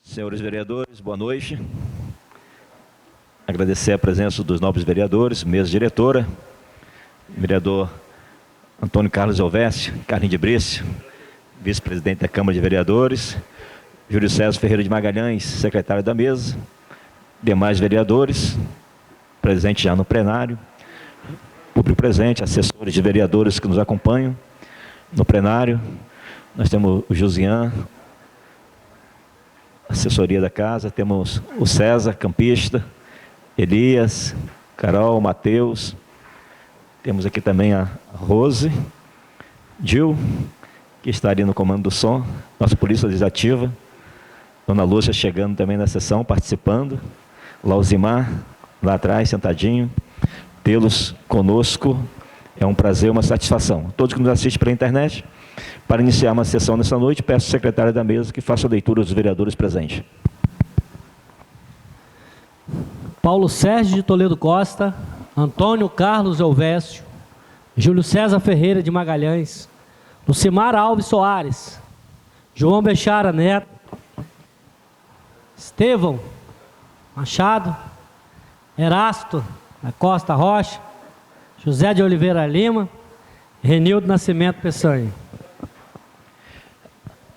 Senhores vereadores, boa noite. Agradecer a presença dos nobres vereadores, mesa diretora, vereador Antônio Carlos Elvésio, Carlinhos de Brício, vice-presidente da Câmara de Vereadores, Júlio César Ferreira de Magalhães, secretário da mesa, demais vereadores, presentes já no plenário, público presente, assessores de vereadores que nos acompanham no plenário. Nós temos o Josian, assessoria da casa, temos o César, campista, Elias, Carol, Matheus, temos aqui também a Rose, Gil, que está ali no comando do som, nossa Polícia Legislativa, Dona Lúcia chegando também na sessão, participando, Lauzimar, lá atrás, sentadinho, tê-los conosco, é um prazer, uma satisfação. Todos que nos assistem pela internet, para iniciar uma sessão nessa noite, peço ao secretário da mesa que faça a leitura dos vereadores presentes. Paulo Sérgio de Toledo Costa, Antônio Carlos Elvésio, Júlio César Ferreira de Magalhães, Lucimar Alves Soares, João Bechara Neto, Estevão Machado, Erasto da Costa Rocha, José de Oliveira Lima, Renildo Nascimento Peçanha.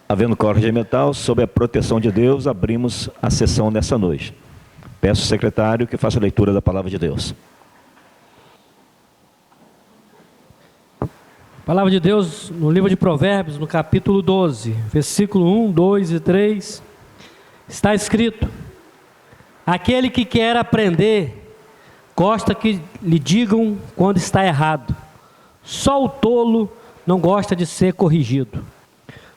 Havendo quórum regimental, sob a proteção de Deus, abrimos a sessão nessa noite. Peço ao secretário que faça a leitura da palavra de Deus. Palavra de Deus no livro de Provérbios, no capítulo 12, versículo 1, 2 e 3, está escrito: aquele que quer aprender, gosta que lhe digam quando está errado. Só o tolo não gosta de ser corrigido.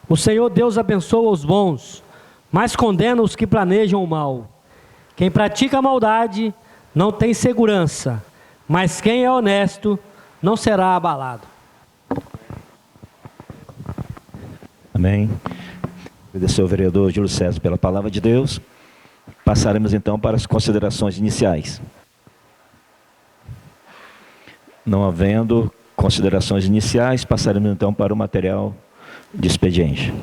O Senhor Deus abençoa os bons, mas condena os que planejam o mal. Quem pratica a maldade não tem segurança, mas quem é honesto não será abalado. Amém. Agradecer ao vereador Júlio César pela palavra de Deus. Passaremos então para as considerações iniciais. Não havendo considerações iniciais, passaremos então para o material de expediente.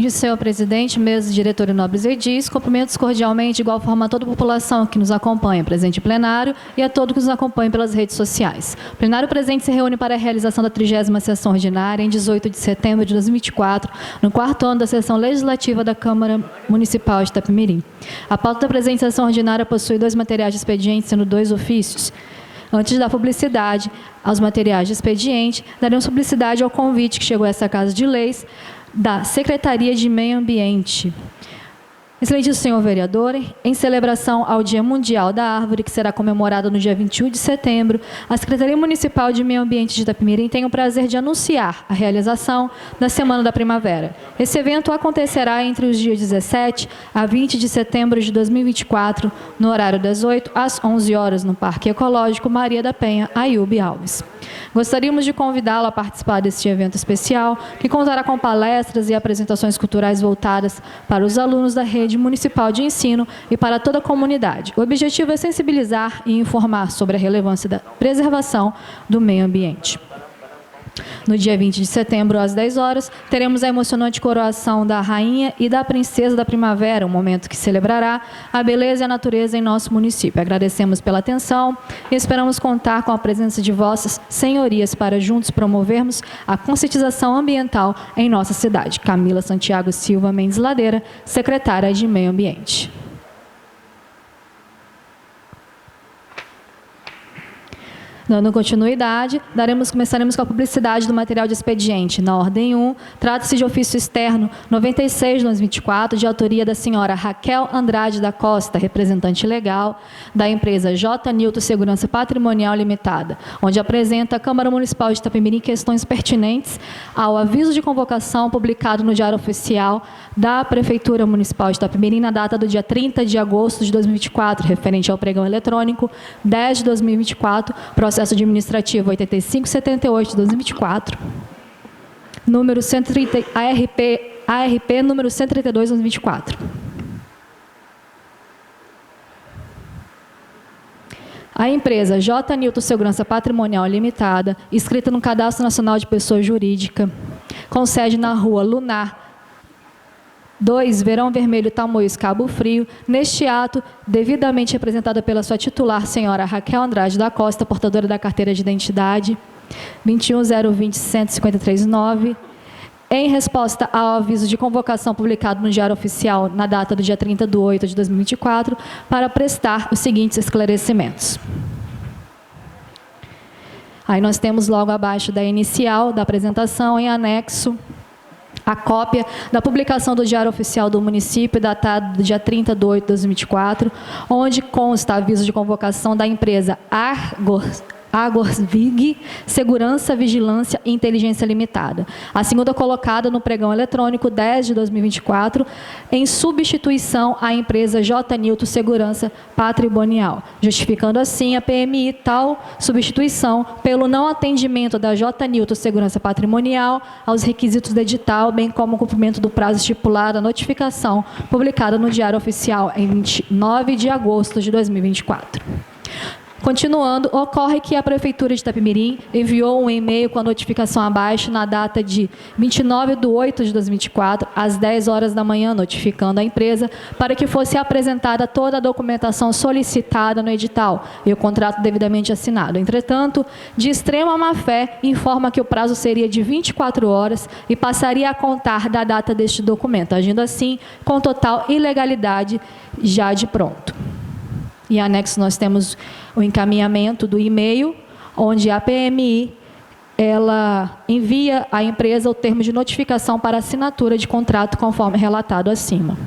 Senhor presidente, mesa, diretor e nobres edis, cumprimentos cordialmente, de igual forma a toda a população que nos acompanha, presente em plenário, e a todos que nos acompanham pelas redes sociais. O plenário presente se reúne para a realização da 30ª sessão ordinária, em 18 de setembro de 2024, no 4º ano da sessão legislativa da Câmara Municipal de Itapemirim. A pauta da presente sessão ordinária possui 2 materiais de expediente, sendo 2 ofícios. Antes de dar publicidade aos materiais de expediente, daremos publicidade ao convite que chegou a essa Casa de Leis, da Secretaria de Meio Ambiente. Excelentíssimo senhor vereador, em celebração ao Dia Mundial da Árvore, que será comemorado no dia 21 de setembro, a Secretaria Municipal de Meio Ambiente de Itapemirim tem o prazer de anunciar a realização da Semana da Primavera. Esse evento acontecerá entre os dias 17 a 20 de setembro de 2024, no horário das 8 às 11 horas, no Parque Ecológico Maria da Penha, Ayub Alves. Gostaríamos de convidá-lo a participar deste evento especial, que contará com palestras e apresentações culturais voltadas para os alunos da Rede Municipal de Ensino e para toda a comunidade. O objetivo é sensibilizar e informar sobre a relevância da preservação do meio ambiente. No dia 20 de setembro, às 10 horas, teremos a emocionante coroação da Rainha e da Princesa da Primavera, um momento que celebrará a beleza e a natureza em nosso município. Agradecemos pela atenção e esperamos contar com a presença de vossas senhorias para juntos promovermos a conscientização ambiental em nossa cidade. Camila Santiago Silva Mendes Ladeira, secretária de Meio Ambiente. Dando continuidade, começaremos com a publicidade do material de expediente. Na ordem 1, trata-se de ofício externo 96/2024, de autoria da senhora Raquel Andrade da Costa, representante legal da empresa J. Newton Segurança Patrimonial Limitada, onde apresenta a Câmara Municipal de Itapemirim questões pertinentes ao aviso de convocação publicado no Diário Oficial da Prefeitura Municipal de Itapemirim na data do dia 30 de agosto de 2024, referente ao pregão eletrônico 10 de 2024, processo administrativo 8578 de 2024, número 130, ARP número 132 de 2024. A empresa J. Newton Segurança Patrimonial Limitada, inscrita no Cadastro Nacional de Pessoa Jurídica, com sede na Rua Lunar 2, Verão Vermelho, Tamoios, Cabo Frio, neste ato, devidamente representada pela sua titular, senhora Raquel Andrade da Costa, portadora da carteira de identidade 21.020.153.9, em resposta ao aviso de convocação publicado no Diário Oficial na data do dia 30/8/2024, para prestar os seguintes esclarecimentos. Aí nós temos logo abaixo da inicial da apresentação, em anexo, a cópia da publicação do Diário Oficial do Município, datado do dia 30/8/2024, onde consta aviso de convocação da empresa Agorsvig Segurança, Vigilância e Inteligência Limitada. A segunda colocada no pregão eletrônico 10/2024, em substituição à empresa J. Newton Segurança Patrimonial, justificando assim a PMI tal substituição pelo não atendimento da J. Newton Segurança Patrimonial aos requisitos do edital, bem como o cumprimento do prazo estipulado à notificação publicada no Diário Oficial em 29 de agosto de 2024. Continuando, ocorre que a Prefeitura de Itapemirim enviou um e-mail com a notificação abaixo na data de 29/8/2024, às 10 horas da manhã, notificando a empresa para que fosse apresentada toda a documentação solicitada no edital e o contrato devidamente assinado. Entretanto, de extrema má-fé, informa que o prazo seria de 24 horas e passaria a contar da data deste documento, agindo assim com total ilegalidade já de pronto. Em anexo, nós temos o encaminhamento do e-mail, onde a PMI ela envia à empresa o termo de notificação para assinatura de contrato, conforme relatado acima.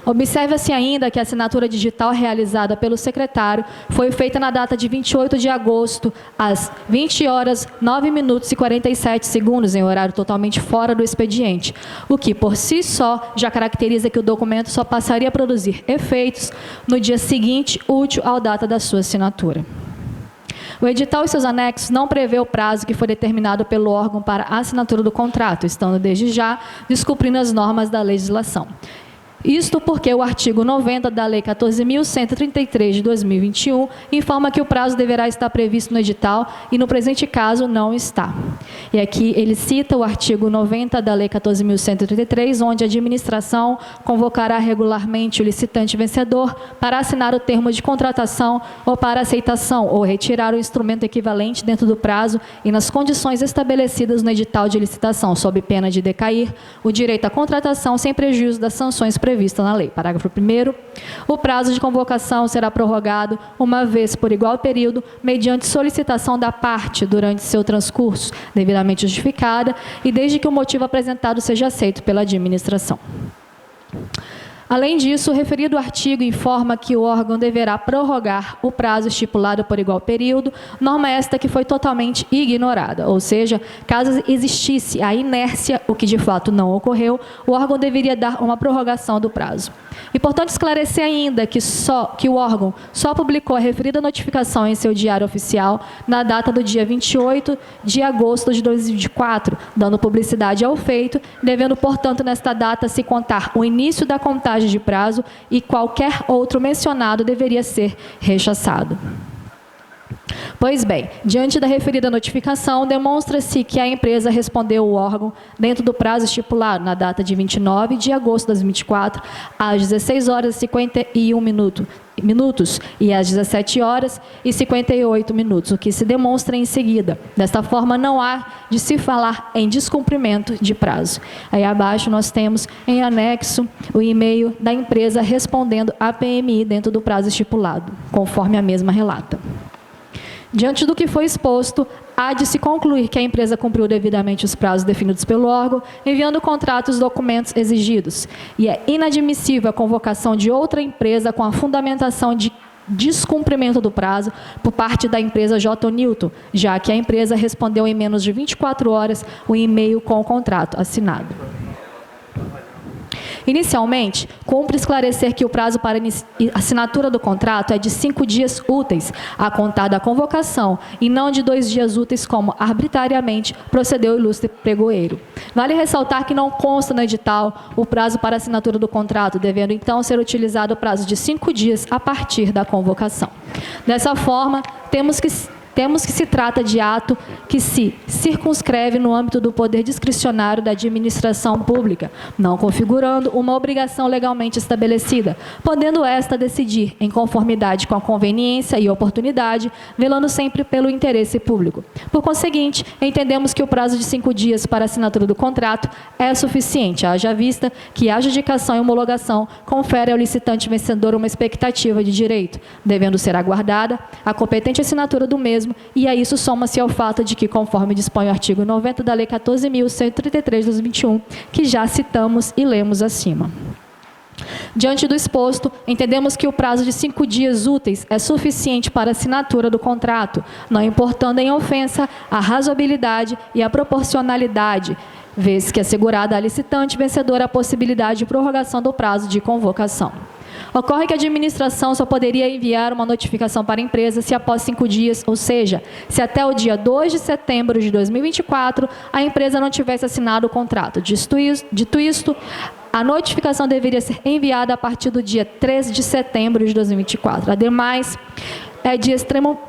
Observa-se ainda que a assinatura digital realizada pelo secretário foi feita na data de 28 de agosto, às 20 horas, 9 minutos e 47 segundos, em horário totalmente fora do expediente, o que, por si só, já caracteriza que o documento só passaria a produzir efeitos no dia seguinte, útil à data da sua assinatura. O edital e seus anexos não prevê o prazo que foi determinado pelo órgão para a assinatura do contrato, estando desde já descumprindo as normas da legislação. Isto porque o artigo 90 da Lei 14.133 de 2021 informa que o prazo deverá estar previsto no edital e, no presente caso, não está. E aqui ele cita o artigo 90 da Lei 14.133, onde a administração convocará regularmente o licitante vencedor para assinar o termo de contratação ou para aceitação ou retirar o instrumento equivalente dentro do prazo e nas condições estabelecidas no edital de licitação, sob pena de decair o direito à contratação sem prejuízo das sanções prevista na lei. Parágrafo 1º. O prazo de convocação será prorrogado uma vez por igual período, mediante solicitação da parte durante seu transcurso, devidamente justificada, e desde que o motivo apresentado seja aceito pela administração. Além disso, o referido artigo informa que o órgão deverá prorrogar o prazo estipulado por igual período, norma esta que foi totalmente ignorada, ou seja, caso existisse a inércia, o que de fato não ocorreu, o órgão deveria dar uma prorrogação do prazo. Importante esclarecer ainda que o órgão só publicou a referida notificação em seu diário oficial na data do dia 28 de agosto de 2024, dando publicidade ao feito, devendo, portanto, nesta data se contar o início da contagem de prazo e qualquer outro mencionado deveria ser rechaçado. Pois bem, diante da referida notificação, demonstra-se que a empresa respondeu ao órgão dentro do prazo estipulado na data de 29 de agosto de 2024, às 16 horas e 51 minutos e às 17 horas e 58 minutos, o que se demonstra em seguida. Desta forma, não há de se falar em descumprimento de prazo. Aí abaixo nós temos em anexo o e-mail da empresa respondendo à PMI dentro do prazo estipulado, conforme a mesma relata. Diante do que foi exposto, há de se concluir que a empresa cumpriu devidamente os prazos definidos pelo órgão, enviando o contrato e os documentos exigidos. E é inadmissível a convocação de outra empresa com a fundamentação de descumprimento do prazo por parte da empresa J. Newton, já que a empresa respondeu em menos de 24 horas o e-mail com o contrato assinado. Inicialmente, cumpre esclarecer que o prazo para assinatura do contrato é de 5 dias úteis, a contar da convocação, e não de 2 dias úteis, como arbitrariamente procedeu o ilustre pregoeiro. Vale ressaltar que não consta no edital o prazo para assinatura do contrato, devendo então ser utilizado o prazo de 5 dias a partir da convocação. Dessa forma, temos que se trata de ato que se circunscreve no âmbito do poder discricionário da administração pública, não configurando uma obrigação legalmente estabelecida, podendo esta decidir em conformidade com a conveniência e oportunidade, velando sempre pelo interesse público. Por conseguinte, entendemos que o prazo de 5 dias para assinatura do contrato é suficiente, haja vista que a adjudicação e homologação confere ao licitante vencedor uma expectativa de direito, devendo ser aguardada a competente assinatura do mesmo, e a isso soma-se ao fato de que, conforme dispõe o artigo 90 da Lei 14.133 de 2021, que já citamos e lemos acima. Diante do exposto, entendemos que o prazo de 5 dias úteis é suficiente para a assinatura do contrato, não importando em ofensa a razoabilidade e a proporcionalidade, vez que assegurada à licitante vencedora a possibilidade de prorrogação do prazo de convocação. Ocorre que a administração só poderia enviar uma notificação para a empresa se após 5 dias, ou seja, se até o dia 2 de setembro de 2024 a empresa não tivesse assinado o contrato. Dito isto, a notificação deveria ser enviada a partir do dia 3 de setembro de 2024. Ademais, é de extremo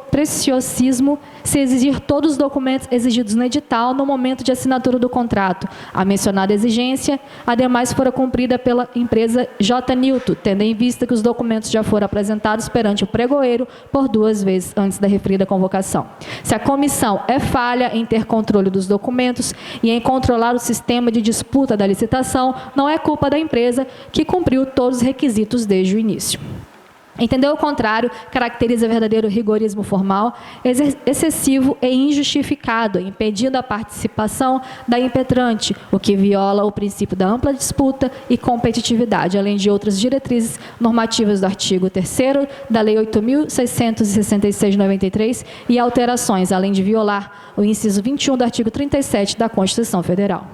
preciosismo se exigir todos os documentos exigidos no edital no momento de assinatura do contrato. A mencionada exigência, ademais, fora cumprida pela empresa J. Newton, tendo em vista que os documentos já foram apresentados perante o pregoeiro por 2 vezes antes da referida convocação. Se a comissão é falha em ter controle dos documentos e em controlar o sistema de disputa da licitação, não é culpa da empresa que cumpriu todos os requisitos desde o início. Entender o contrário caracteriza verdadeiro rigorismo formal, excessivo e injustificado, impedindo a participação da impetrante, o que viola o princípio da ampla disputa e competitividade, além de outras diretrizes normativas do artigo 3º da Lei 8.666 de 93 e alterações, além de violar o inciso 21 do artigo 37 da Constituição Federal.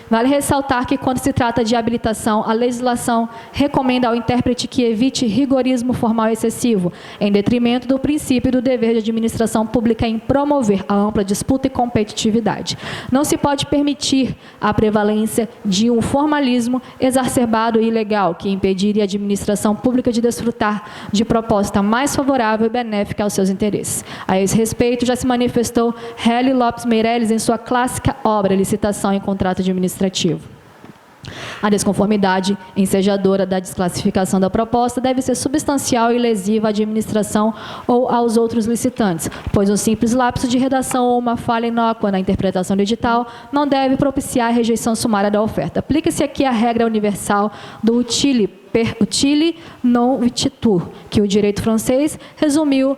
Vale ressaltar que, quando se trata de habilitação, a legislação recomenda ao intérprete que evite rigorismo formal excessivo, em detrimento do princípio e do dever de administração pública em promover a ampla disputa e competitividade. Não se pode permitir a prevalência de um formalismo exacerbado e ilegal, que impediria a administração pública de desfrutar de proposta mais favorável e benéfica aos seus interesses. A esse respeito, já se manifestou Hélio Lopes Meirelles em sua clássica obra Licitação e Contrato Administrativo. A desconformidade ensejadora da desclassificação da proposta deve ser substancial e lesiva à administração ou aos outros licitantes, pois um simples lapso de redação ou uma falha inócua na interpretação do edital não deve propiciar a rejeição sumária da oferta. Aplica-se aqui a regra universal do utile per utile non vititur, que o direito francês resumiu: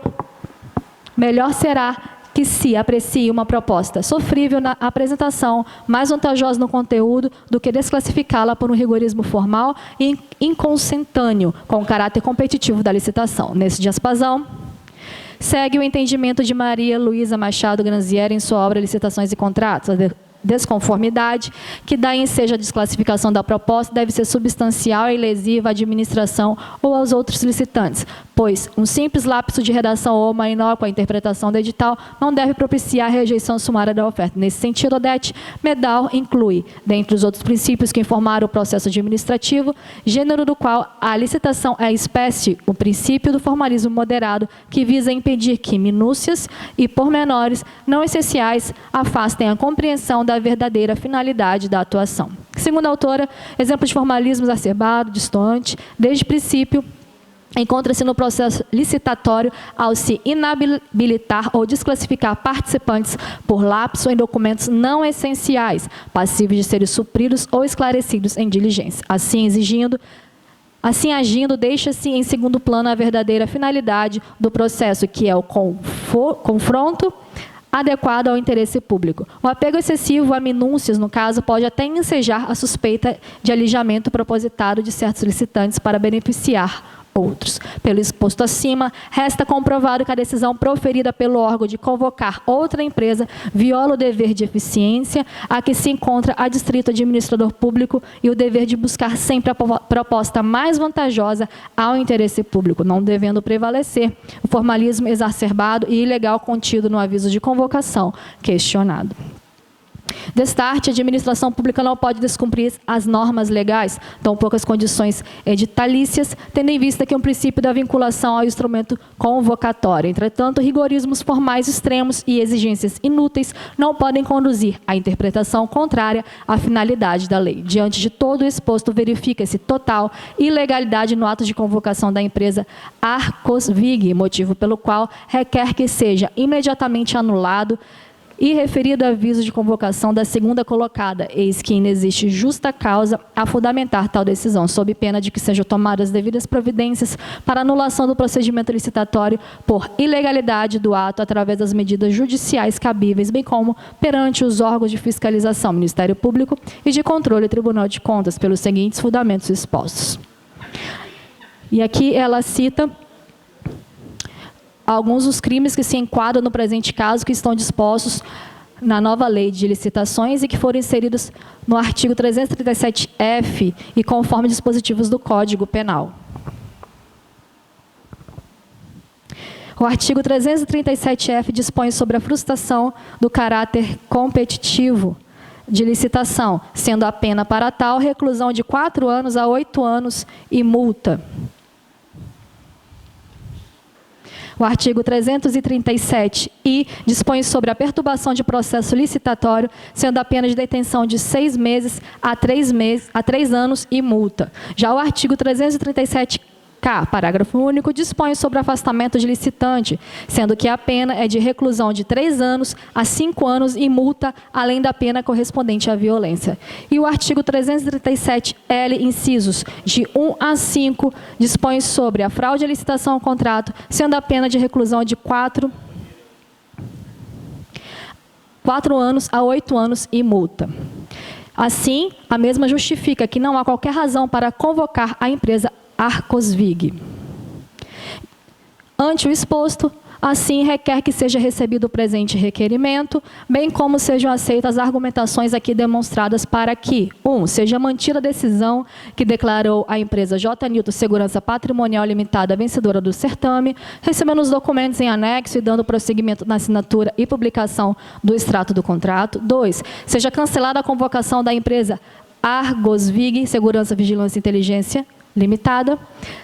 melhor será que se aprecie uma proposta sofrível na apresentação, mais vantajosa no conteúdo, do que desclassificá-la por um rigorismo formal e inconsentâneo com o caráter competitivo da licitação. Nesse diapasão, segue o entendimento de Maria Luísa Machado Granzieri em sua obra Licitações e Contratos. Desconformidade que dá ensejo à desclassificação da proposta deve ser substancial e lesiva à administração ou aos outros licitantes, pois um simples lapso de redação ou uma inócua interpretação do edital não deve propiciar a rejeição sumária da oferta. Nesse sentido, Odete Medal inclui, dentre os outros princípios que informaram o processo administrativo, gênero do qual a licitação é espécie, o princípio do formalismo moderado, que visa impedir que minúcias e pormenores não essenciais afastem a compreensão da verdadeira finalidade da atuação. Segundo a autora, exemplo de formalismo exacerbado, distoante, desde o princípio, encontra-se no processo licitatório ao se inabilitar ou desclassificar participantes por lapso em documentos não essenciais, passíveis de serem supridos ou esclarecidos em diligência. Assim agindo, deixa-se em segundo plano a verdadeira finalidade do processo, que é o confronto adequado ao interesse público. O apego excessivo a minúcias, no caso, pode até ensejar a suspeita de alijamento propositado de certos licitantes para beneficiar outros. Pelo exposto acima, resta comprovado que a decisão proferida pelo órgão de convocar outra empresa viola o dever de eficiência a que se encontra adstrito administrador público e o dever de buscar sempre a proposta mais vantajosa ao interesse público, não devendo prevalecer o formalismo exacerbado e ilegal contido no aviso de convocação questionado. Destarte, a administração pública não pode descumprir as normas legais, tampouco as condições editalícias, tendo em vista que é um princípio da vinculação ao instrumento convocatório. Entretanto, rigorismos formais extremos e exigências inúteis não podem conduzir à interpretação contrária à finalidade da lei. Diante de todo o exposto, verifica-se total ilegalidade no ato de convocação da empresa Arcosvig, motivo pelo qual requer que seja imediatamente anulado e referido aviso de convocação da segunda colocada, eis que inexiste justa causa a fundamentar tal decisão, sob pena de que sejam tomadas as devidas providências para anulação do procedimento licitatório por ilegalidade do ato através das medidas judiciais cabíveis, bem como perante os órgãos de fiscalização, Ministério Público e de Controle e Tribunal de Contas, pelos seguintes fundamentos expostos. E aqui ela cita alguns dos crimes que se enquadram no presente caso, que estão dispostos na nova lei de licitações e que foram inseridos no artigo 337-F e conforme dispositivos do Código Penal. O artigo 337-F dispõe sobre a frustração do caráter competitivo de licitação, sendo a pena para tal reclusão de 4 anos a 8 anos e multa. O artigo 337-I dispõe sobre a perturbação de processo licitatório, sendo a pena de detenção de 6 meses a 3 anos e multa. Já o artigo 337-K, parágrafo único, dispõe sobre o afastamento de licitante, sendo que a pena é de reclusão de 3 anos a 5 anos e multa, além da pena correspondente à violência. E o artigo 337-L, incisos de 1 a 5, dispõe sobre a fraude à licitação ao contrato, sendo a pena de reclusão de 4 anos a 8 anos e multa. Assim, a mesma justifica que não há qualquer razão para convocar a empresa Arcosvig. Ante o exposto, assim requer que seja recebido o presente requerimento, bem como sejam aceitas as argumentações aqui demonstradas para que, 1. Seja mantida a decisão que declarou a empresa J. Newton Segurança Patrimonial Limitada vencedora do certame, recebendo os documentos em anexo e dando prosseguimento na assinatura e publicação do extrato do contrato. 2. Seja cancelada a convocação da empresa Arcosvig Segurança, Vigilância e Inteligência Limitada.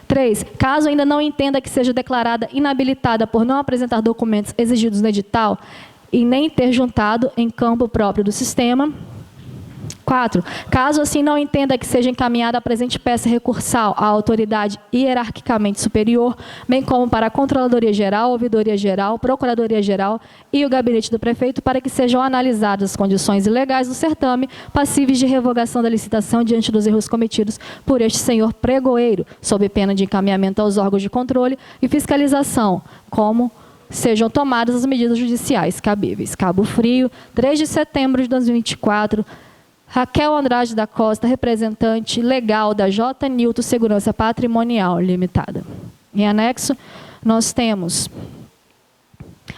3. Caso ainda não entenda que seja declarada inabilitada por não apresentar documentos exigidos no edital e nem ter juntado em campo próprio do sistema. 4. Caso assim não entenda que seja encaminhada a presente peça recursal à autoridade hierarquicamente superior, bem como para a Controladoria Geral, Ouvidoria Geral, Procuradoria Geral e o Gabinete do Prefeito, para que sejam analisadas as condições ilegais do certame, passíveis de revogação da licitação diante dos erros cometidos por este senhor pregoeiro, sob pena de encaminhamento aos órgãos de controle e fiscalização, como sejam tomadas as medidas judiciais cabíveis. Cabo Frio, 3 de setembro de 2024, Raquel Andrade da Costa, representante legal da J. Newton Segurança Patrimonial Limitada. Em anexo, nós temos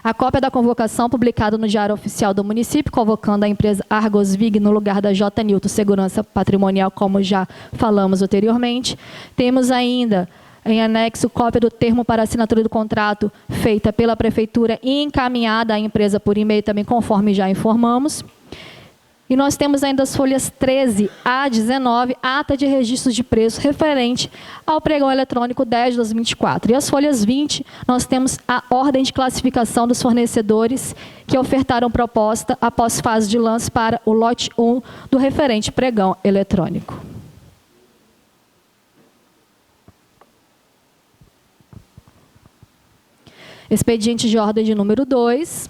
a cópia da convocação publicada no Diário Oficial do Município, convocando a empresa Arcosvig no lugar da J. Newton Segurança Patrimonial, como já falamos anteriormente. Temos ainda, em anexo, cópia do termo para assinatura do contrato feita pela Prefeitura e encaminhada à empresa por e-mail também, conforme já informamos. E nós temos ainda as folhas 13 a 19, ata de registro de preço referente ao pregão eletrônico 10 de 2024. E as folhas 20, nós temos a ordem de classificação dos fornecedores que ofertaram proposta após fase de lance para o lote 1 do referente pregão eletrônico. Expediente de ordem de número 2.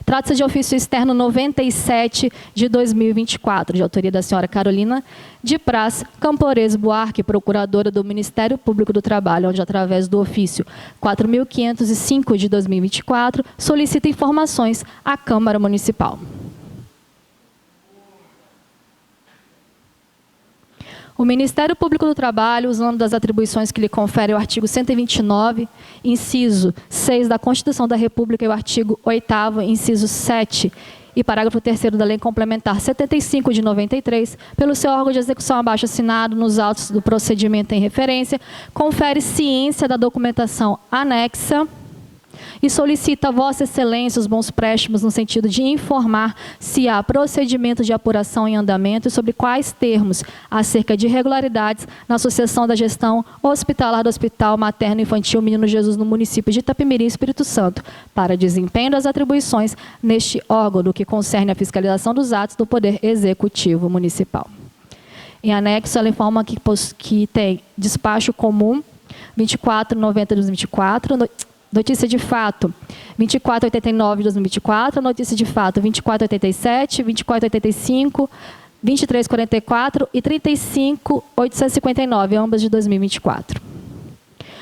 Trata-se de ofício externo 97 de 2024, de autoria da senhora Carolina de Praz Campores Buarque, procuradora do Ministério Público do Trabalho, onde, através do ofício 4.505 de 2024, solicita informações à Câmara Municipal. O Ministério Público do Trabalho, usando das atribuições que lhe confere o artigo 129, inciso 6 da Constituição da República e o artigo 8º, inciso 7 e parágrafo 3º da Lei Complementar 75 de 93, pelo seu órgão de execução abaixo assinado nos autos do procedimento em referência, confere ciência da documentação anexa e solicita a Vossa Excelência os bons préstimos no sentido de informar se há procedimento de apuração em andamento e sobre quais termos, acerca de irregularidades na sucessão da gestão hospitalar do Hospital Materno Infantil Menino Jesus no município de Itapemirim, Espírito Santo, para desempenho das atribuições neste órgão, no que concerne à fiscalização dos atos do Poder Executivo Municipal. Em anexo, ela informa que tem despacho comum 2490/2024, notícia de fato 2489 de 2024, notícia de fato 2487, 2485, 2344 e 35859, ambas de 2024.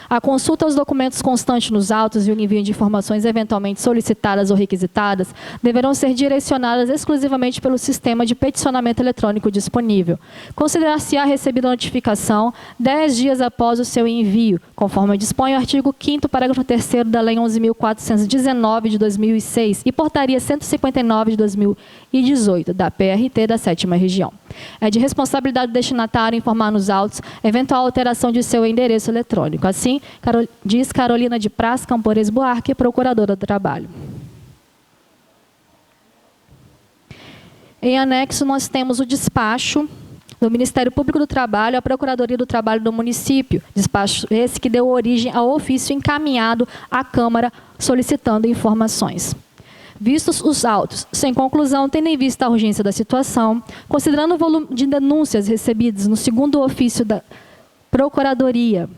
A consulta aos documentos constantes nos autos e o envio de informações eventualmente solicitadas ou requisitadas deverão ser direcionadas exclusivamente pelo sistema de peticionamento eletrônico disponível. Considerar-se-á recebida a notificação 10 dias após o seu envio, conforme dispõe o artigo 5º, parágrafo 3º da Lei 11.419 de 2006 e Portaria 159 de 2018 da PRT da 7ª Região. É de responsabilidade do destinatário informar nos autos eventual alteração de seu endereço eletrônico. Assim, diz Carolina de Praz Campores Buarque, procuradora do Trabalho. Em anexo, nós temos o despacho do Ministério Público do Trabalho à Procuradoria do Trabalho do município. Despacho esse que deu origem ao ofício encaminhado à Câmara solicitando informações. Vistos os autos, sem conclusão, tendo em vista a urgência da situação, considerando o volume de denúncias recebidas no segundo ofício da Procuradoria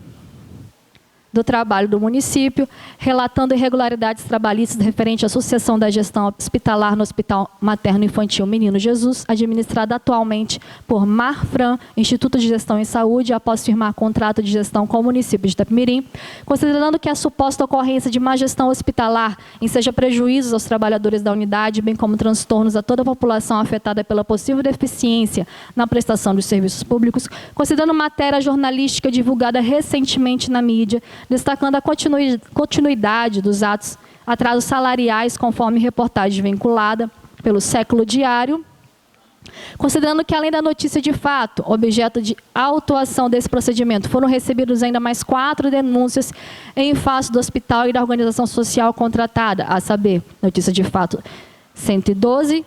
do Trabalho do município, relatando irregularidades trabalhistas referente à sucessão da gestão hospitalar no Hospital Materno Infantil Menino Jesus, administrada atualmente por Marfran, Instituto de Gestão em Saúde, após firmar contrato de gestão com o município de Itapemirim, considerando que a suposta ocorrência de má gestão hospitalar enseja prejuízos aos trabalhadores da unidade, bem como transtornos a toda a população afetada pela possível deficiência na prestação dos serviços públicos, considerando matéria jornalística divulgada recentemente na mídia, destacando a continuidade dos atrasos salariais, conforme reportagem vinculada pelo Século Diário, considerando que, além da notícia de fato, objeto de autuação desse procedimento, foram recebidos ainda mais 4 denúncias em face do hospital e da organização social contratada, a saber, notícia de fato 112,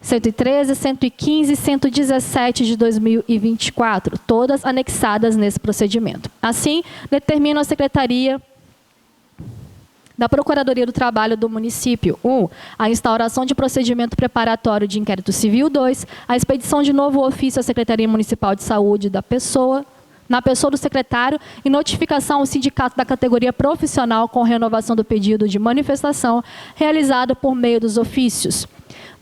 113, 115 e 117 de 2024, todas anexadas nesse procedimento. Assim, determina a Secretaria da Procuradoria do Trabalho do município: 1. A instauração de procedimento preparatório de inquérito civil. 2. A expedição de novo ofício à Secretaria Municipal de Saúde na pessoa do secretário e notificação ao sindicato da categoria profissional com renovação do pedido de manifestação realizado por meio dos ofícios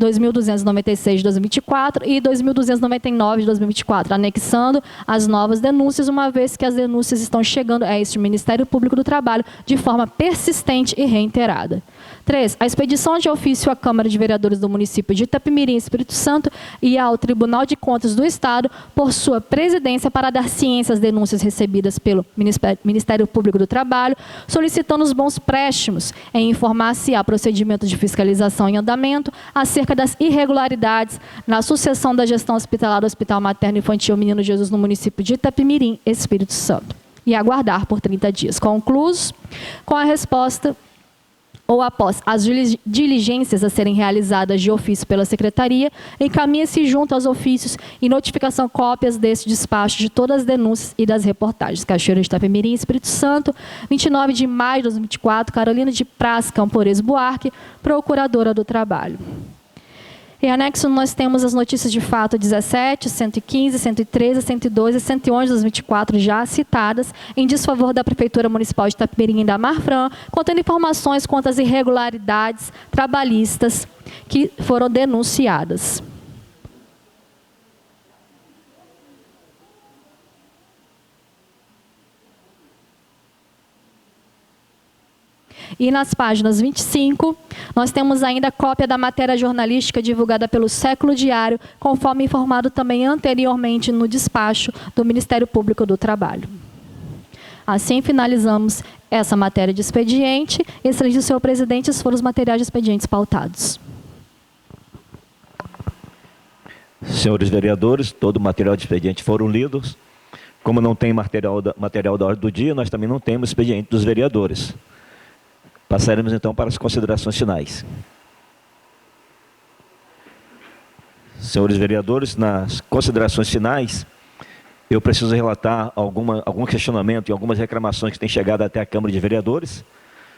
2.296 de 2024 e 2.299 de 2024, anexando as novas denúncias, uma vez que as denúncias estão chegando a este Ministério Público do Trabalho de forma persistente e reiterada. 3. A expedição de ofício à Câmara de Vereadores do município de Itapemirim, Espírito Santo, e ao Tribunal de Contas do Estado, por sua presidência, para dar ciência às denúncias recebidas pelo Ministério Público do Trabalho, solicitando os bons préstimos em informar se há procedimento de fiscalização em andamento acerca das irregularidades na sucessão da gestão hospitalar do Hospital Materno Infantil Menino Jesus no município de Itapemirim, Espírito Santo, e aguardar por 30 dias. Conclusos com a resposta ou após as diligências a serem realizadas de ofício pela Secretaria, encaminha-se junto aos ofícios e notificação cópias deste despacho de todas as denúncias e das reportagens. Cachoeira de Itapemirim, Espírito Santo, 29 de maio de 2024, Carolina de Praz Campores Buarque, Procuradora do Trabalho. Em anexo, nós temos as notícias de fato 17, 115, 113, 112 e 111 de 2024 já citadas em desfavor da Prefeitura Municipal de Itapemirim e da Marfran, contendo informações quanto às irregularidades trabalhistas que foram denunciadas. E nas páginas 25, nós temos ainda cópia da matéria jornalística divulgada pelo Século Diário, conforme informado também anteriormente no despacho do Ministério Público do Trabalho. Assim, finalizamos essa matéria de expediente. Excelência, senhor presidente, esses foram os materiais de expedientes pautados. Senhores vereadores, todo o material de expediente foram lidos. Como não tem material da ordem do dia, nós também não temos expediente dos vereadores. Passaremos, então, para as considerações finais. Senhores vereadores, nas considerações finais, eu preciso relatar algum questionamento e algumas reclamações que têm chegado até a Câmara de Vereadores.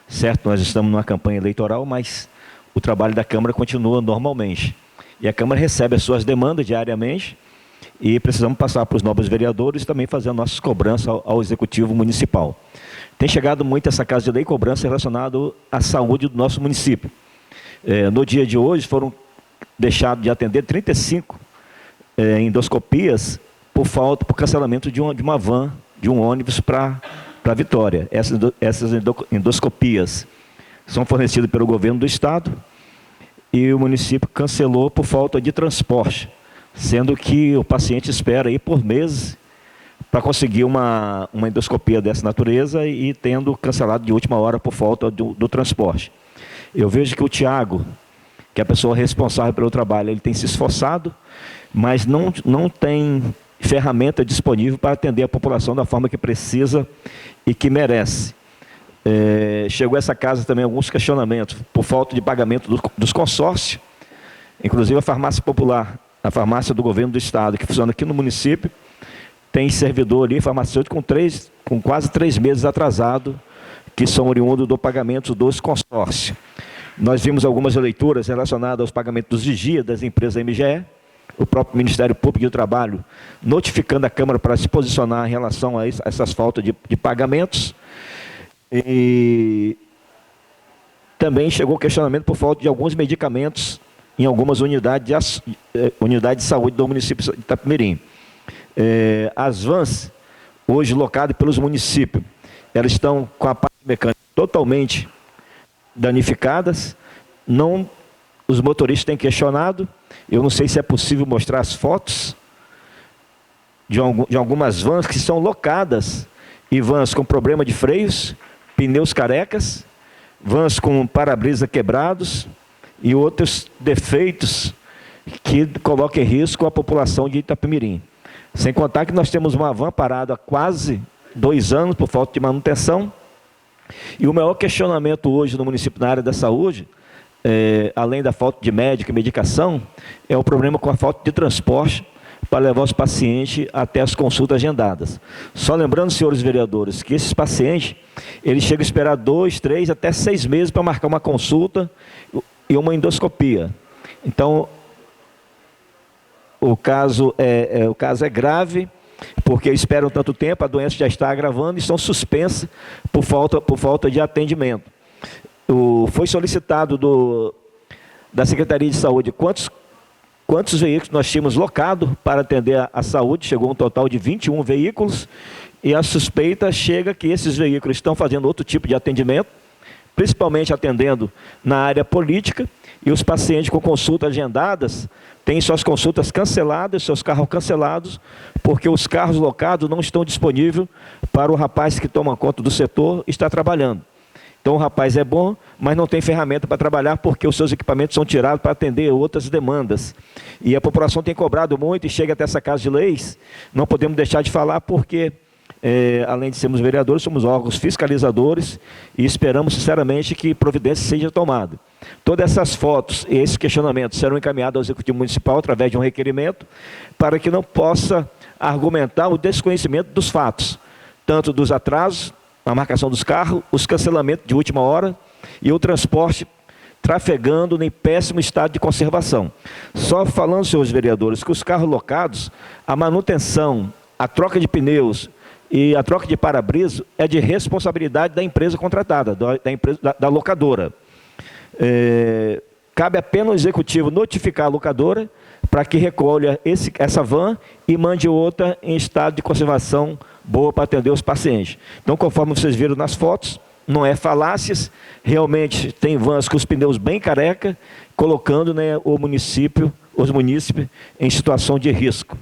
Certo, nós estamos numa campanha eleitoral, mas o trabalho da Câmara continua normalmente. E a Câmara recebe as suas demandas diariamente e precisamos passar para os nobres vereadores e também fazer a nossa cobrança ao Executivo Municipal. Tem chegado muito essa casa de lei cobrança relacionada à saúde do nosso município. No dia de hoje foram deixados de atender 35 endoscopias por cancelamento de uma van, de um ônibus para Vitória. Essas endoscopias são fornecidas pelo governo do estado e o município cancelou por falta de transporte, sendo que o paciente espera aí por meses para conseguir uma endoscopia dessa natureza e tendo cancelado de última hora por falta do transporte. Eu vejo que o Tiago, que é a pessoa responsável pelo trabalho, ele tem se esforçado, mas não tem ferramenta disponível para atender a população da forma que precisa e que merece. Chegou a essa casa também alguns questionamentos por falta de pagamento dos consórcios, inclusive a farmácia popular, a farmácia do governo do estado, que funciona aqui no município, tem servidor ali, farmacêutico, com quase 3 meses atrasado, que são oriundos do pagamento dos consórcios. Nós vimos algumas leituras relacionadas aos pagamentos dos vigias das empresas MGE, o próprio Ministério Público do Trabalho notificando a Câmara para se posicionar em relação a essas faltas de pagamentos. E também chegou o questionamento por falta de alguns medicamentos em algumas unidades de saúde do município de Itapemirim. As vans, hoje locadas pelos municípios, elas estão com a parte mecânica totalmente danificadas. Os motoristas têm questionado, eu não sei se é possível mostrar as fotos de algumas vans que são locadas, e vans com problema de freios, pneus carecas, vans com para-brisa quebrados e outros defeitos que colocam em risco a população de Itapemirim. Sem contar que nós temos uma van parada há quase 2 anos por falta de manutenção. E o maior questionamento hoje no município na área da saúde, além da falta de médico e medicação, é o problema com a falta de transporte para levar os pacientes até as consultas agendadas. Só lembrando, senhores vereadores, que esses pacientes, eles chegam a esperar 2, 3, até 6 meses para marcar uma consulta e uma endoscopia. Então, o caso é grave, porque esperam tanto tempo, a doença já está agravando e estão suspensas por falta de atendimento. Foi solicitado da Secretaria de Saúde quantos veículos nós tínhamos locado para atender a saúde. Chegou um total de 21 veículos, e a suspeita chega que esses veículos estão fazendo outro tipo de atendimento, principalmente atendendo na área política, e os pacientes com consultas agendadas têm suas consultas canceladas, seus carros cancelados, porque os carros locados não estão disponíveis para o rapaz que toma conta do setor estar trabalhando. Então o rapaz é bom, mas não tem ferramenta para trabalhar porque os seus equipamentos são tirados para atender outras demandas. E a população tem cobrado muito e chega até essa casa de leis, não podemos deixar de falar porque, além de sermos vereadores, somos órgãos fiscalizadores e esperamos sinceramente que providência seja tomada. Todas essas fotos e esses questionamentos serão encaminhados ao Executivo Municipal através de um requerimento para que não possa argumentar o desconhecimento dos fatos, tanto dos atrasos, a marcação dos carros, os cancelamentos de última hora e o transporte trafegando em péssimo estado de conservação. Só falando, senhores vereadores, que os carros locados, a manutenção, a troca de pneus e a troca de para-brisa é de responsabilidade da empresa contratada, da locadora. Cabe apenas ao executivo notificar a locadora para que recolha essa van e mande outra em estado de conservação boa para atender os pacientes. Então, conforme vocês viram nas fotos, não é falácias, realmente tem vans com os pneus bem careca, colocando, né, os munícipes em situação de risco.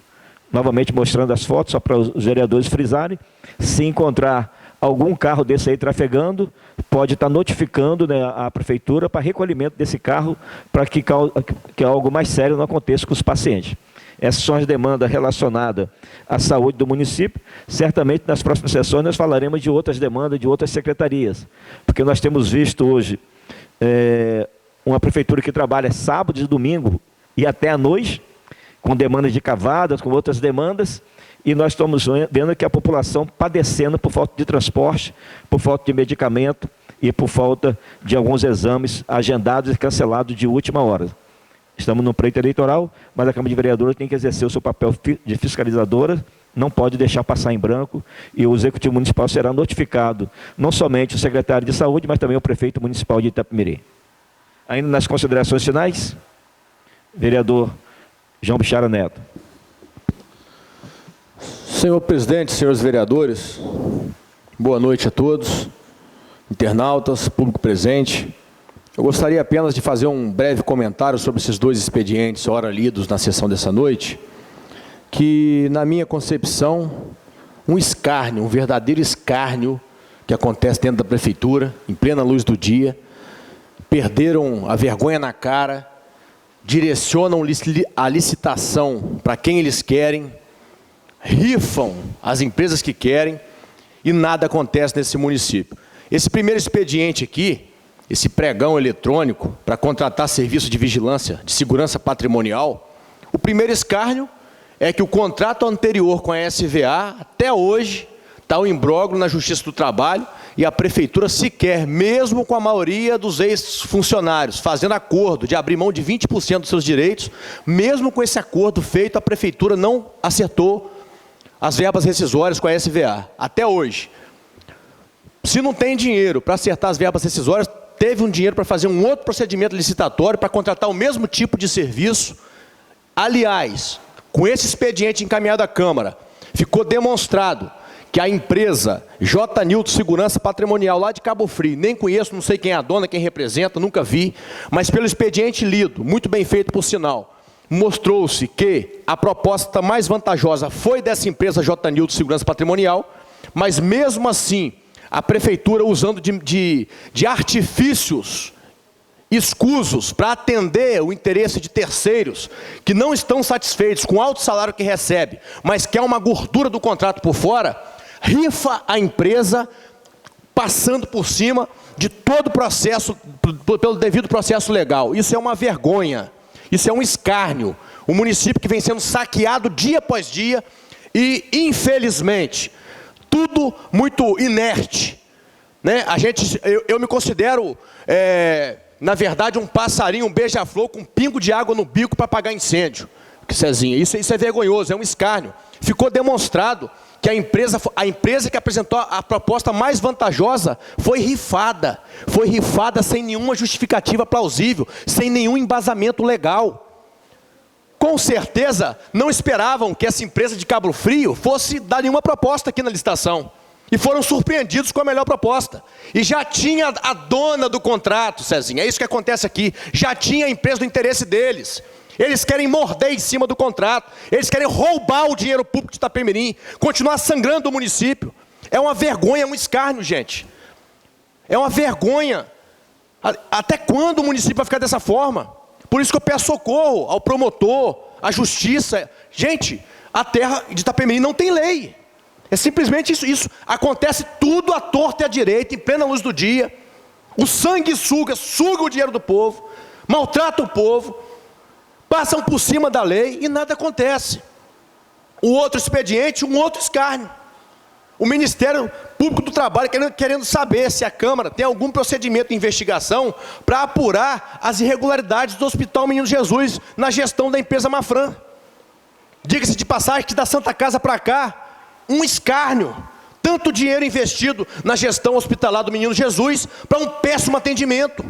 Novamente mostrando as fotos, só para os vereadores frisarem. Se encontrar algum carro desse aí trafegando, pode estar notificando, né, a prefeitura para recolhimento desse carro, para que algo mais sério não aconteça com os pacientes. Essas são as demandas relacionadas à saúde do município. Certamente, nas próximas sessões, nós falaremos de outras demandas de outras secretarias, porque nós temos visto hoje uma prefeitura que trabalha sábado e domingo e até à noite, com demandas de cavadas, com outras demandas, e nós estamos vendo que a população padecendo por falta de transporte, por falta de medicamento e por falta de alguns exames agendados e cancelados de última hora. Estamos no pleito eleitoral, mas a Câmara de Vereadores tem que exercer o seu papel de fiscalizadora, não pode deixar passar em branco, e o Executivo Municipal será notificado, não somente o secretário de Saúde, mas também o prefeito municipal de Itapemirim. Ainda nas considerações finais, vereador João Bichara Neto. Senhor presidente, senhores vereadores, boa noite a todos, internautas, público presente. Eu gostaria apenas de fazer um breve comentário sobre esses dois expedientes, ora lidos na sessão dessa noite, que, na minha concepção, um escárnio, um verdadeiro escárnio que acontece dentro da prefeitura, em plena luz do dia, perderam a vergonha na cara, direcionam a licitação para quem eles querem, rifam as empresas que querem e nada acontece nesse município. Esse primeiro expediente aqui, esse pregão eletrônico para contratar serviço de vigilância, de segurança patrimonial, o primeiro escárnio é que o contrato anterior com a SVA, até hoje, está o imbróglio na Justiça do Trabalho e a prefeitura sequer, mesmo com a maioria dos ex-funcionários, fazendo acordo de abrir mão de 20% dos seus direitos, mesmo com esse acordo feito, a prefeitura não acertou as verbas rescisórias com a SVA, até hoje. Se não tem dinheiro para acertar as verbas rescisórias, teve um dinheiro para fazer um outro procedimento licitatório para contratar o mesmo tipo de serviço. Aliás, com esse expediente encaminhado à Câmara, ficou demonstrado que a empresa J. Nilton Segurança Patrimonial, lá de Cabo Frio, nem conheço, não sei quem é a dona, quem representa, nunca vi, mas pelo expediente lido, muito bem feito por sinal, mostrou-se que a proposta mais vantajosa foi dessa empresa J. Nilton Segurança Patrimonial, mas mesmo assim, a prefeitura usando de artifícios escusos para atender o interesse de terceiros que não estão satisfeitos com o alto salário que recebe, mas quer uma gordura do contrato por fora, rifa a empresa passando por cima de todo o processo, pelo devido processo legal. Isso é uma vergonha, isso é um escárnio. O município que vem sendo saqueado dia após dia e, infelizmente, tudo muito inerte, né? Eu me considero, na verdade, um passarinho, um beija-flor com um pingo de água no bico para apagar incêndio. Cezinha, isso é vergonhoso, é um escárnio. Ficou demonstrado que a empresa que apresentou a proposta mais vantajosa foi rifada sem nenhuma justificativa plausível, sem nenhum embasamento legal. Com certeza, não esperavam que essa empresa de Cabo Frio fosse dar nenhuma proposta aqui na licitação. E foram surpreendidos com a melhor proposta. E já tinha a dona do contrato, Cezinha, é isso que acontece aqui. Já tinha a empresa do interesse deles. Eles querem morder em cima do contrato. Eles querem roubar o dinheiro público de Itapemirim. Continuar sangrando o município. É uma vergonha, é um escárnio, gente. É uma vergonha. Até quando o município vai ficar dessa forma? Por isso que eu peço socorro ao promotor, à justiça. Gente, a terra de Itapemirim não tem lei. É simplesmente isso. Acontece tudo à torta e à direita, em plena luz do dia. O sangue suga o dinheiro do povo, maltrata o povo, passam por cima da lei e nada acontece. O outro expediente, um outro escárnio. O Ministério Público do Trabalho querendo saber se a Câmara tem algum procedimento de investigação para apurar as irregularidades do Hospital Menino Jesus na gestão da empresa Mafran. Diga-se de passagem que da Santa Casa para cá, um escárnio. Tanto dinheiro investido na gestão hospitalar do Menino Jesus para um péssimo atendimento.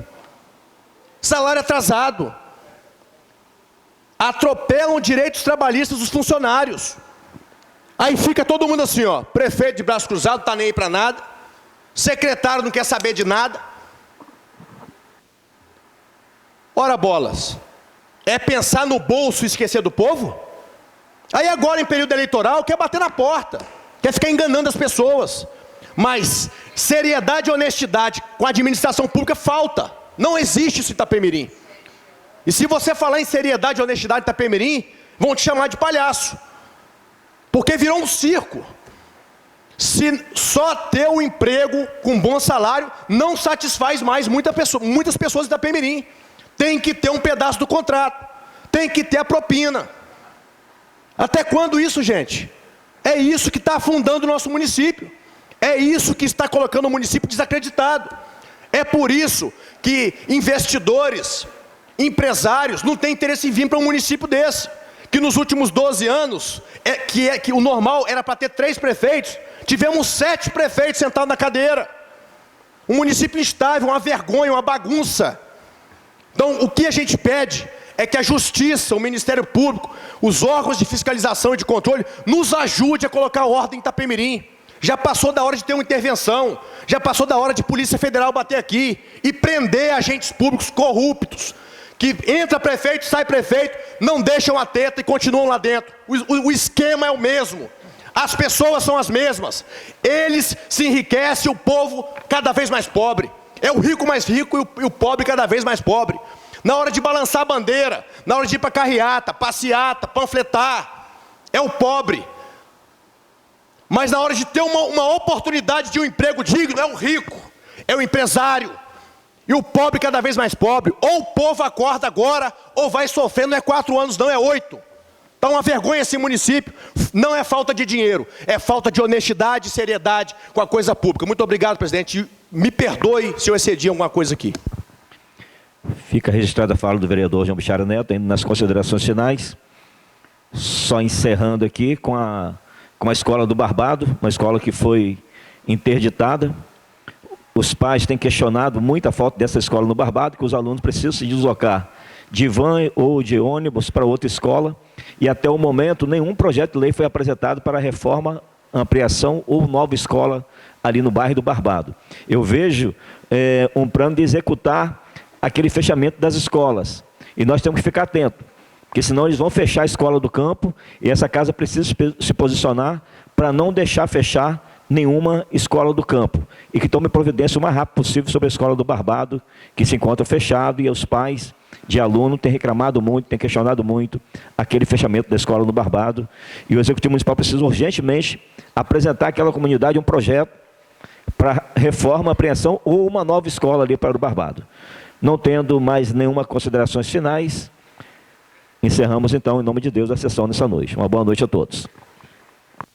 Salário atrasado. Atropelam direitos trabalhistas dos funcionários. Aí fica todo mundo assim, ó, prefeito de braço cruzado, tá nem aí para nada. secretário não quer saber de nada. Ora bolas, é pensar no bolso e esquecer do povo? Aí agora em período eleitoral quer bater na porta, quer ficar enganando as pessoas. Mas seriedade e honestidade com a administração pública falta. Não existe isso em Itapemirim. E se você falar em seriedade e honestidade em Itapemirim, vão te chamar de palhaço. Porque virou um circo. Se só ter um emprego com bom salário não satisfaz mais muitas pessoas de Itapemirim. Tem que ter um pedaço do contrato. Tem que ter a propina. Até quando isso, gente? É isso que está afundando o nosso município. É isso que está colocando o município desacreditado. É por isso que investidores, empresários, não têm interesse em vir para um município desse. Que nos últimos 12 anos, que o normal era para ter 3 prefeitos, tivemos 7 prefeitos sentados na cadeira. Um município instável, uma vergonha, uma bagunça. Então, o que a gente pede é que a Justiça, o Ministério Público, os órgãos de fiscalização e de controle, nos ajude a colocar ordem em Itapemirim. Já passou da hora de ter uma intervenção, já passou da hora de Polícia Federal bater aqui e prender agentes públicos corruptos, que entra prefeito, sai prefeito, não deixam a teta e continuam lá dentro. O esquema é o mesmo, as pessoas são as mesmas, eles se enriquecem, o povo cada vez mais pobre. É o rico mais rico e o pobre cada vez mais pobre. Na hora de balançar a bandeira, na hora de ir para carreata, passeata, panfletar, é o pobre. Mas na hora de ter uma oportunidade de um emprego digno, é o rico, é o empresário. E o pobre cada vez mais pobre. Ou o povo acorda agora, ou vai sofrendo, não é 4 anos não, é 8. Está uma vergonha esse município. Não é falta de dinheiro, é falta de honestidade e seriedade com a coisa pública. Muito obrigado, presidente. Me perdoe se eu excedi alguma coisa aqui. Fica registrada a fala do vereador João Bichara Neto, indo nas considerações finais. Só encerrando aqui com a escola do Barbado, uma escola que foi interditada. Os pais têm questionado muito a falta dessa escola no Barbado, que os alunos precisam se deslocar de van ou de ônibus para outra escola, e até o momento nenhum projeto de lei foi apresentado para reforma, ampliação ou nova escola ali no bairro do Barbado. Eu vejo um plano de executar aquele fechamento das escolas, e nós temos que ficar atentos, porque senão eles vão fechar a escola do campo, e essa casa precisa se posicionar para não deixar fechar nenhuma escola do campo, e que tome providência o mais rápido possível sobre a escola do Barbado, que se encontra fechado, e os pais de aluno têm reclamado muito, têm questionado muito aquele fechamento da escola no Barbado, e o Executivo Municipal precisa urgentemente apresentar àquela comunidade um projeto para reforma, apreensão ou uma nova escola ali para o Barbado. Não tendo mais nenhuma considerações finais, encerramos então, em nome de Deus, a sessão nessa noite. Uma boa noite a todos.